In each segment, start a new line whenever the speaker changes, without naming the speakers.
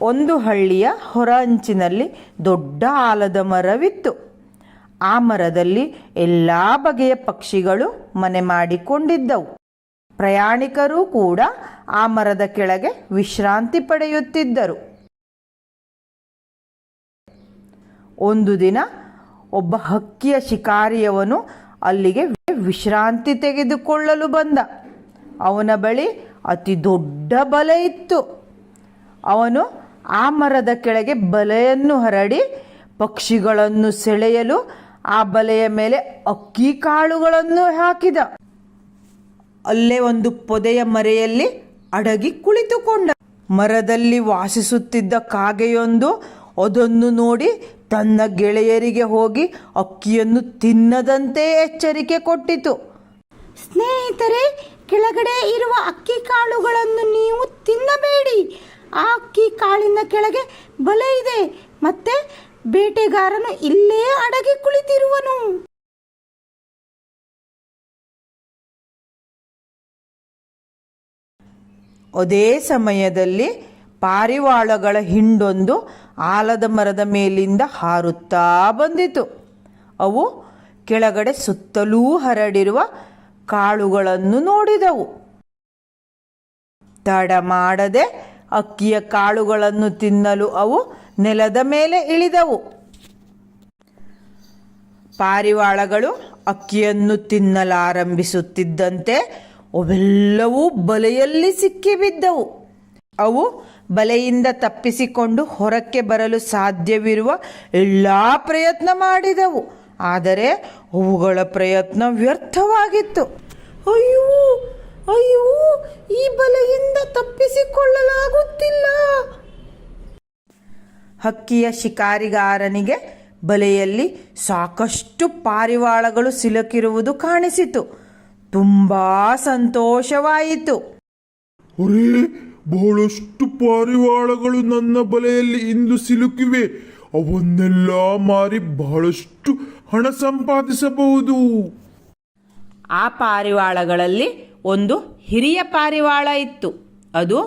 ಒಂದು ಹಳ್ಳಿಯ ಹೊರ ಅಂಚಿನಲ್ಲಿ ದೊಡ್ಡ ಆಲದ ಮರವಿತ್ತು. ಆ ಮರದಲ್ಲಿ ಎಲ್ಲ ಬಗೆಯ ಪಕ್ಷಿಗಳು ಮನೆ ಮಾಡಿಕೊಂಡಿದ್ದವು. ಪ್ರಯಾಣಿಕರೂ ಕೂಡ ಆ ಮರದ ಕೆಳಗೆ ವಿಶ್ರಾಂತಿ ಪಡೆಯುತ್ತಿದ್ದರು. ಒಂದು ದಿನ ಒಬ್ಬ ಹಕ್ಕಿಯ ಶಿಕಾರಿಯವನು ಅಲ್ಲಿಗೆ ವಿಶ್ರಾಂತಿ ತೆಗೆದುಕೊಳ್ಳಲು ಬಂದ. ಅವನ ಬಳಿ ಅತಿ ದೊಡ್ಡ ಬಲೆ ಇತ್ತು. ಅವನು ಆ ಮರದ ಕೆಳಗೆ ಬಲೆಯನ್ನು ಹರಡಿ ಪಕ್ಷಿಗಳನ್ನು ಸೆಳೆಯಲು ಆ ಬಲೆಯ ಮೇಲೆ ಅಕ್ಕಿ ಕಾಳುಗಳನ್ನು ಹಾಕಿದ. ಅಲ್ಲೇ ಒಂದು ಪೊದೆಯ ಮರೆಯಲ್ಲಿ ಅಡಗಿ ಕುಳಿತುಕೊಂಡ. ಮರದಲ್ಲಿ ವಾಸಿಸುತ್ತಿದ್ದ ಕಾಗೆಯೊಂದು ಅದನ್ನು ನೋಡಿ ತನ್ನ ಗೆಳೆಯರಿಗೆ ಹೋಗಿ ಅಕ್ಕಿಯನ್ನು ತಿನ್ನದಂತೆ ಎಚ್ಚರಿಕೆ ಕೊಟ್ಟಿತು.
ಸ್ನೇಹಿತರೆ, ಕೆಳಗಡೆ ಇರುವ ಅಕ್ಕಿ ಕಾಳುಗಳನ್ನು ನೀವು ತಿನ್ನಬೇಡಿ. ಆ ಅಕ್ಕಿ ಕಾಳಿನ ಕೆಳಗೆ ಬಲೆ ಇದೆ, ಮತ್ತೆ ಬೇಟೆಗಾರನು ಇಲ್ಲೇ ಅಡಗಿ ಕುಳಿತಿರುವನು.
ಅದೇ ಸಮಯದಲ್ಲಿ ಪಾರಿವಾಳಗಳ ಹಿಂಡೊಂದು ಆಲದ ಮರದ ಮೇಲಿಂದ ಹಾರುತ್ತಾ ಬಂದಿತು. ಅವು ಕೆಳಗಡೆ ಸುತ್ತಲೂ ಹರಡಿರುವ ಕಾಳುಗಳನ್ನು ನೋಡಿದವು. ತಡ ಮಾಡದೆ ಅಕ್ಕಿಯ ಕಾಳುಗಳನ್ನು ತಿನ್ನಲು ಅವು ನೆಲದ ಮೇಲೆ ಇಳಿದವು. ಪಾರಿವಾಳಗಳು ಅಕ್ಕಿಯನ್ನು ತಿನ್ನಲಾರಂಭಿಸುತ್ತಿದ್ದಂತೆ ಅವೆಲ್ಲವೂ ಬಲೆಯಲ್ಲಿ ಸಿಕ್ಕಿಬಿದ್ದವು. ಅವು ಬಲೆಯಿಂದ ತಪ್ಪಿಸಿಕೊಂಡು ಹೊರಕ್ಕೆ ಬರಲು ಸಾಧ್ಯವಿರುವ ಎಲ್ಲ ಪ್ರಯತ್ನ ಮಾಡಿದವು. ಆದರೆ ಅವುಗಳ ಪ್ರಯತ್ನ ವ್ಯರ್ಥವಾಗಿತ್ತು.
ಅಯ್ಯೋ ಅಯ್ಯೋ, ಈ ಬಲೆಯಿಂದ ತಪ್ಪಿಸಿಕೊಳ್ಳಲಾಗುತ್ತಿಲ್ಲ.
ಹಕ್ಕಿಯ ಶಿಕಾರಿಗಾರನಿಗೆ ಬಲೆಯಲ್ಲಿ ಸಾಕಷ್ಟು ಪಾರಿವಾಳಗಳು ಸಿಲುಕಿರುವುದು ಕಾಣಿಸಿತು. ತುಂಬಾ ಸಂತೋಷವಾಯಿತು.
ಅರೇ, ಬಹಳಷ್ಟು ಪಾರಿವಾಳಗಳು ನನ್ನ ಬಲೆಯಲ್ಲಿ ಇಂದು ಸಿಲುಕಿವೆ. ಅವನ್ನೆಲ್ಲ ಮಾರಿ ಬಹಳಷ್ಟು ಹಣ ಸಂಪಾದಿಸಬಹುದು.
ಆ ಪಾರಿವಾಳಗಳಲ್ಲಿ ಒಂದು ಹಿರಿಯ ಪಾರಿವಾಳ ಇತ್ತು. ಅದು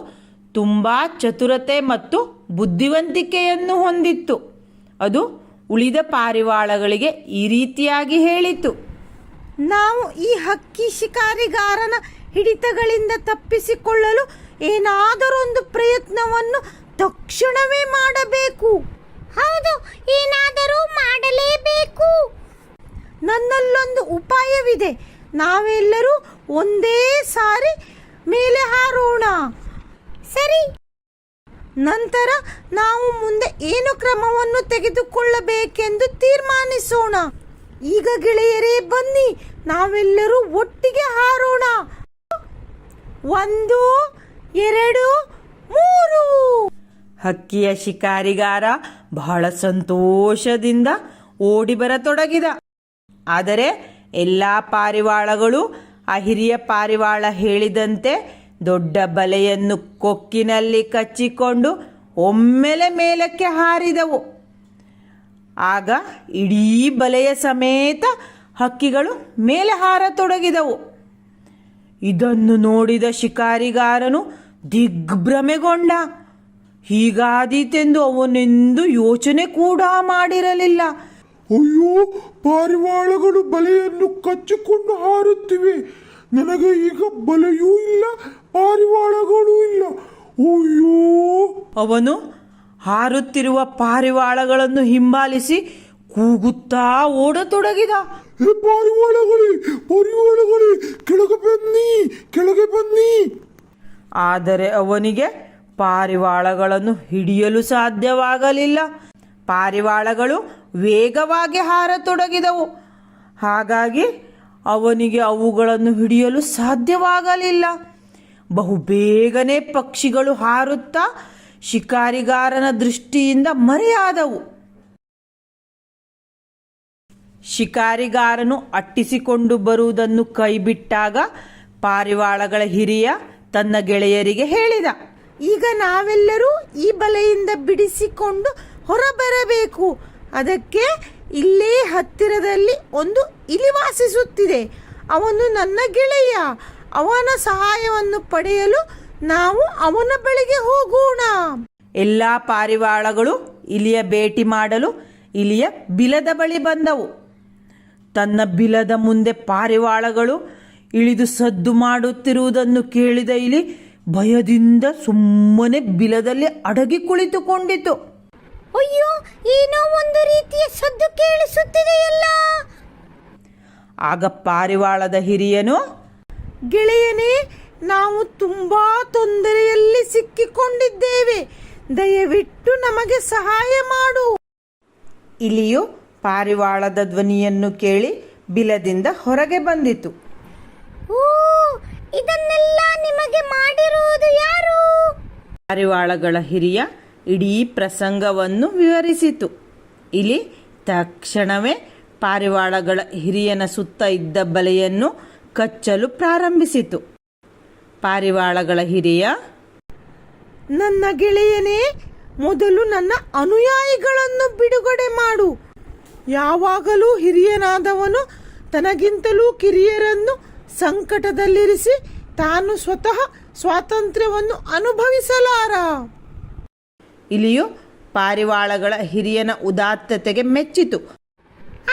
ತುಂಬ ಚತುರತೆ ಮತ್ತು ಬುದ್ಧಿವಂತಿಕೆಯನ್ನು ಹೊಂದಿತ್ತು. ಅದು ಉಳಿದ ಪಾರಿವಾಳಗಳಿಗೆ ಈ ರೀತಿಯಾಗಿ ಹೇಳಿತು:
ನಾವು ಈ ಹಕ್ಕಿ ಶಿಕಾರಿಗಾರನ ಹಿಡಿತಗಳಿಂದ ತಪ್ಪಿಸಿಕೊಳ್ಳಲು ಏನಾದರೊಂದು ಪ್ರಯತ್ನವನ್ನು ತಕ್ಷಣವೇ ಮಾಡಬೇಕು. ಹೌದು, ಏನಾದರೂ ಮಾಡಲೇಬೇಕು. ನನ್ನಲ್ಲೊಂದು ಉಪಾಯವಿದೆ. ನಾವೆಲ್ಲರೂ ಒಂದೇ ಸಾರಿ ಮೇಲೆ ಹಾರೋಣ. ಸರಿ. ನಂತರ ನಾವು ಮುಂದೆ ಏನು ಕ್ರಮವನ್ನು ತೆಗೆದುಕೊಳ್ಳಬೇಕೆಂದು ತೀರ್ಮಾನಿಸೋಣ. ಈಗ ಗೆಳೆಯರೇ, ಬನ್ನಿ, ನಾವೆಲ್ಲರೂ ಒಟ್ಟಿಗೆ ಹಾರೋಣ. 1, 2, 3.
ಹಕ್ಕಿಯ ಶಿಕಾರಿಗಾರ ಬಹಳ ಸಂತೋಷದಿಂದ ಓಡಿ ಬರತೊಡಗಿದ. ಆದರೆ ಎಲ್ಲ ಪಾರಿವಾಳಗಳು ಆ ಹಿರಿಯ ಪಾರಿವಾಳ ಹೇಳಿದಂತೆ ದೊಡ್ಡ ಬಲೆಯನ್ನು ಕೊಕ್ಕಿನಲ್ಲಿ ಕಚ್ಚಿಕೊಂಡು ಒಮ್ಮೆಲೆ ಮೇಲಕ್ಕೆ ಹಾರಿದವು. ಆಗ ಇಡೀ ಬಲೆಯ ಸಮೇತ ಹಕ್ಕಿಗಳು ಮೇಲೆ ಹಾರತೊಡಗಿದವು. ಇದನ್ನು ನೋಡಿದ ಶಿಕಾರಿಗಾರನು ದಿಗ್ಭ್ರಮೆಗೊಂಡ. ಹೀಗಾದೀತೆಂದು ಅವನೆಂದು ಯೋಚನೆ ಕೂಡ ಮಾಡಿರಲಿಲ್ಲ.
ಅಯ್ಯೋ, ಪಾರಿವಾಳಗಳು ಬಲೆಯನ್ನು ಕಚ್ಚಿಕೊಂಡು ಹಾರುತ್ತಿವೆ. ನನಗೆ ಈಗ ಬಲೆಯೂ ಇಲ್ಲ, ಪಾರಿವಾಳಗಳೂ ಇಲ್ಲ. ಅಯ್ಯೋ!
ಅವನು ಹಾರುತ್ತಿರುವ ಪಾರಿವಾಳಗಳನ್ನು ಹಿಂಬಾಲಿಸಿ ಕೂಗುತ್ತಾ ಓಡತೊಡಗಿದ.
ಪಾರಿವಾಳಗಳೇ, ಪಾರಿವಾಳಗಳೇ, ಕೆಳಗೆ ಬನ್ನಿ, ಕೆಳಗೆ ಬನ್ನಿ.
ಆದರೆ ಅವನಿಗೆ ಪಾರಿವಾಳಗಳನ್ನು ಹಿಡಿಯಲು ಸಾಧ್ಯವಾಗಲಿಲ್ಲ. ಪಾರಿವಾಳಗಳು ವೇಗವಾಗಿ ಹಾರತೊಡಗಿದವು. ಹಾಗಾಗಿ ಅವನಿಗೆ ಅವುಗಳನ್ನು ಹಿಡಿಯಲು ಸಾಧ್ಯವಾಗಲಿಲ್ಲ. ಬಹುಬೇಗನೆ ಪಕ್ಷಿಗಳು ಹಾರುತ್ತಾ ಶಿಕಾರಿಗಾರನ ದೃಷ್ಟಿಯಿಂದ ಮರೆಯಾದವು. ಶಿಕಾರಿಗಾರನು ಅಟ್ಟಿಸಿಕೊಂಡು ಬರುವುದನ್ನು ಕೈಬಿಟ್ಟಾಗ ಪಾರಿವಾಳಗಳ ಹಿರಿಯ ತನ್ನ ಗೆಳೆಯರಿಗೆ ಹೇಳಿದ:
ಈಗ ನಾವೆಲ್ಲರೂ ಈ ಬಲೆಯಿಂದ ಬಿಡಿಸಿಕೊಂಡು ಹೊರಬರಬೇಕು. ಅದಕ್ಕೆ ಇಲ್ಲೇ ಹತ್ತಿರದಲ್ಲಿ ಒಂದು ಇಲಿ ವಾಸಿಸುತ್ತಿದೆ. ಅವನು ನನ್ನ ಗೆಳೆಯ. ಅವನ ಸಹಾಯವನ್ನು ಪಡೆಯಲು ನಾವು ಅವನ ಬಳಿಗೆ ಹೋಗೋಣ.
ಎಲ್ಲ ಪಾರಿವಾಳಗಳು ಇಲಿಯ ಭೇಟಿ ಮಾಡಲು ಇಲಿಯ ಬಿಲದ ಬಳಿ ಬಂದವು. ತನ್ನ ಬಿಲದ ಮುಂದೆ ಪಾರಿವಾಳಗಳು ಇಳಿದು ಸದ್ದು ಮಾಡುತ್ತಿರುವುದನ್ನು ಕೇಳಿದ ಇಲಿ ಭಯದಿಂದ ಸುಮ್ಮನೆ ಬಿಲದಲ್ಲಿ ಅಡಗಿ ಕುಳಿತುಕೊಂಡಿತು.
ಅಯ್ಯೋ, ಏನೋ ಒಂದು ರೀತಿಯ ಸದ್ದು ಕೇಳಿಸುತ್ತಿದೆಯಲ್ಲ.
ಆಗ ಪಾರಿವಾಳದ ಹಿರಿಯನು,
ಗೆಳೆಯನೇ, ನಾವು ತುಂಬಾ ತೊಂದರೆಯಲ್ಲಿ ಸಿಕ್ಕಿಕೊಂಡಿದ್ದೇವೆ, ದಯವಿಟ್ಟು ನಮಗೆ ಸಹಾಯ ಮಾಡು.
ಇಲಿಯು ಪಾರಿವಾಳದ ಧ್ವನಿಯನ್ನು ಕೇಳಿ ಬಿಲದಿಂದ ಹೊರಗೆ ಬಂದಿತು.
ಓ, ಇದನ್ನೆಲ್ಲ ನಿಮಗೆ ಮಾಡಿರುವುದು ಯಾರು?
ಪಾರಿವಾಳಗಳ ಹಿರಿಯ ಇಡೀ ಪ್ರಸಂಗವನ್ನು ವಿವರಿಸಿತು. ಇಲಿ ತಕ್ಷಣವೇ ಪಾರಿವಾಳಗಳ ಹಿರಿಯನ ಸುತ್ತ ಇದ್ದ ಬಲೆಯನ್ನು ಕಚ್ಚಲು ಪ್ರಾರಂಭಿಸಿತು. ಪಾರಿವಾಳಗಳ ಹಿರಿಯ,
ನನ್ನ ಗೆಳೆಯನೇ, ಮೊದಲು ನನ್ನ ಅನುಯಾಯಿಗಳನ್ನು ಬಿಡುಗಡೆ ಮಾಡು. ಯಾವಾಗಲೂ ಹಿರಿಯನಾದವನು ತನಗಿಂತಲೂ ಕಿರಿಯರನ್ನು ಸಂಕಟದಲ್ಲಿರಿಸಿ ತಾನು ಸ್ವತಃ ಸ್ವಾತಂತ್ರ್ಯವನ್ನು ಅನುಭವಿಸಲಾರ.
ಇಲಿಯು ಪಾರಿವಾಳಗಳ ಹಿರಿಯನ ಉದಾತ್ತತೆಗೆ ಮೆಚ್ಚಿತು.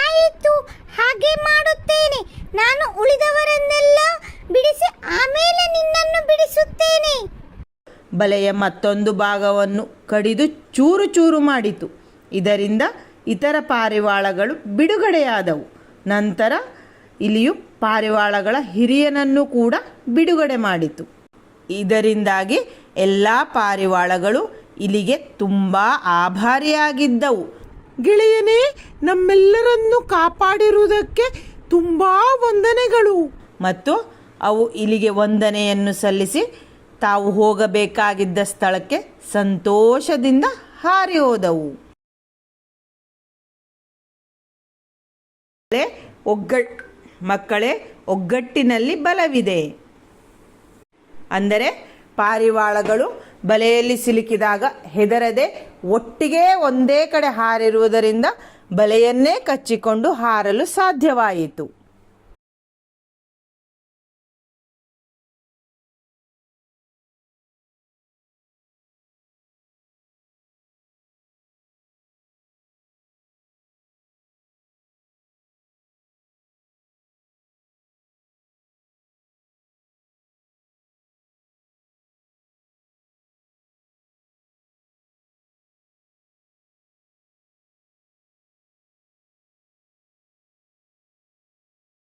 ಆಯಿತು, ಹಾಗೆ ಮಾಡುತ್ತೇನೆ. ನಾನು ಉಳಿದವರನ್ನೆಲ್ಲ ಬಿಡಿಸಿ ಆಮೇಲೆ ನಿನ್ನನ್ನು ಬಿಡಿಸುತ್ತೇನೆ.
ಬಲೆಯ ಮತ್ತೊಂದು ಭಾಗವನ್ನು ಕಡಿದು ಚೂರು ಚೂರು ಮಾಡಿತು. ಇದರಿಂದ ಇತರ ಪಾರಿವಾಳಗಳು ಬಿಡುಗಡೆಯಾದವು. ನಂತರ ಇಲಿಯು ಪಾರಿವಾಳಗಳ ಹಿರಿಯನನ್ನು ಕೂಡ ಬಿಡುಗಡೆ ಮಾಡಿತು. ಇದರಿಂದಾಗಿ ಎಲ್ಲ ಪಾರಿವಾಳಗಳು ಇಲಿಗೆ ತುಂಬ ಆಭಾರಿಯಾಗಿದ್ದವು.
ಗೆಳೆಯನೇ, ನಮ್ಮೆಲ್ಲರನ್ನು ಕಾಪಾಡಿರುವುದಕ್ಕೆ ತುಂಬಾ ವಂದನೆಗಳು.
ಮತ್ತು ಅವು ಇಲಿಗೆ ವಂದನೆಯನ್ನು ಸಲ್ಲಿಸಿ ತಾವು ಹೋಗಬೇಕಾಗಿದ್ದ ಸ್ಥಳಕ್ಕೆ ಸಂತೋಷದಿಂದ ಹಾರಿ ಹೋದವು. ಮಕ್ಕಳೇ, ಒಗ್ಗಟ್ಟಿನಲ್ಲಿ ಬಲವಿದೆ. ಅಂದರೆ ಪಾರಿವಾಳಗಳು ಬಲೆಯಲ್ಲಿ ಸಿಲುಕಿದಾಗ ಹೆದರದೆ ಒಟ್ಟಿಗೆ ಒಂದೇ ಕಡೆ ಹಾರಿರುವುದರಿಂದ ಬಲೆಯನ್ನೇ ಕಚ್ಚಿಕೊಂಡು ಹಾರಲು ಸಾಧ್ಯವಾಯಿತು.